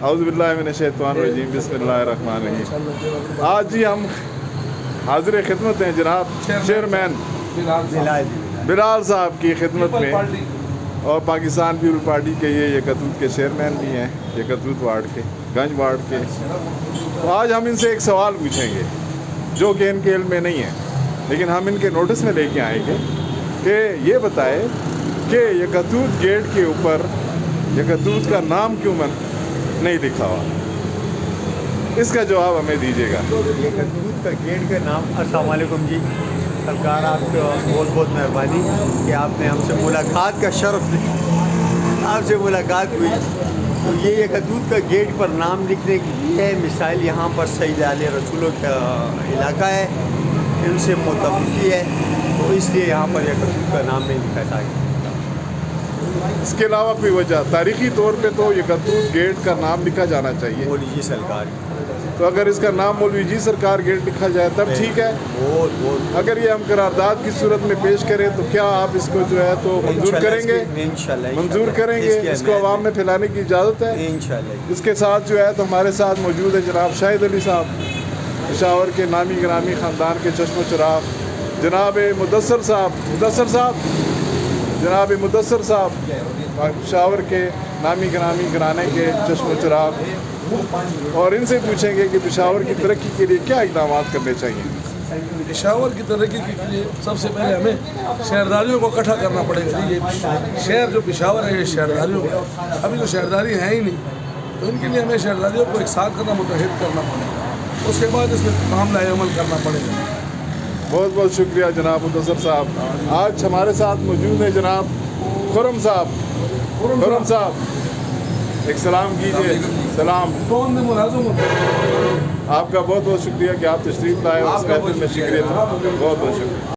اعوذ باللہ من الشیطان الرجیم بسم اللہ الرحمن الرحیم۔ آج جی ہم حاضر خدمت ہیں جناب چیئرمین بلال صاحب کی خدمت میں، اور پاکستان پیپل پارٹی کے یہ یکتوت کے چیئرمین بھی ہیں، یکتوت وارڈ کے، گنج وارڈ کے۔ تو آج ہم ان سے ایک سوال پوچھیں گے جو کہ ان کے علم میں نہیں ہے، لیکن ہم ان کے نوٹس میں لے کے آئیں گے کہ یہ بتائے کہ یکتوت گیٹ کے اوپر یکتوت کا نام کیوں نہیں لکھا ہوا؟ اس کا جواب ہمیں دیجیے گا۔ یکتوت کا گیٹ کا نام، السلام علیکم جی، سرکار آپ کو بہت بہت مہربانی کہ آپ نے ہم سے ملاقات کا شرف دیا، آپ سے ملاقات ہوئی۔ تو یہ یکتوت کا گیٹ پر نام لکھنے کی ہے مثال، یہاں پر سید علیہ رسولوں کا علاقہ ہے، ان سے متفقی ہے، تو اس لیے یہاں پر یکتوت کا نام نہیں لکھا تھا۔ اس کے علاوہ کوئی وجہ؟ تاریخی طور پہ تو یکتوت گیٹ کا نام لکھا جانا چاہیے، مولوی جی سرکار۔ تو اگر اس کا نام مولوی جی سرکار گیٹ لکھا جائے تب ٹھیک ہے۔ بہت اگر یہ ہم قرارداد کی صورت میں پیش کریں تو کیا آپ اس کو جو ہے تو منظور کریں گے؟ منظور کریں گے؟ اس کو عوام میں پھیلانے کی اجازت ہے انشاءاللہ۔ اس کے ساتھ جو ہے تو ہمارے ساتھ موجود ہے جناب شاہد علی صاحب، پشاور کے نامی گرامی خاندان کے چشم و چراغ، جناب مدثر صاحب جناب مدثر صاحب پشاور کے نامی گرامی گھرانے کے چشم و چراغ، اور ان سے پوچھیں گے کہ پشاور کی ترقی کے لیے کیا اقدامات کرنے چاہیے۔ پشاور کی ترقی کے لیے سب سے پہلے ہمیں شہرداریوں کو اکٹھا کرنا پڑے گا۔ یہ شہر جو پشاور ہے یہ شہرداریوں کا، ابھی تو شہرداری ہے ہی نہیں، تو ان کے لیے ہمیں شہرداریوں کو ایک ساتھ کرنا، متحد کرنا پڑے گا، اس کے بعد اس میں کام لائے عمل کرنا پڑے گا۔ بہت بہت شکریہ جناب مدثر صاحب۔ آج ہمارے ساتھ موجود ہیں جناب خرم صاحب ایک سلام کیجیے۔ سلام۔ آپ کا بہت بہت شکریہ کہ آپ تشریف لائے اور اس محفل میں شرکت۔ بہت بہت شکریہ۔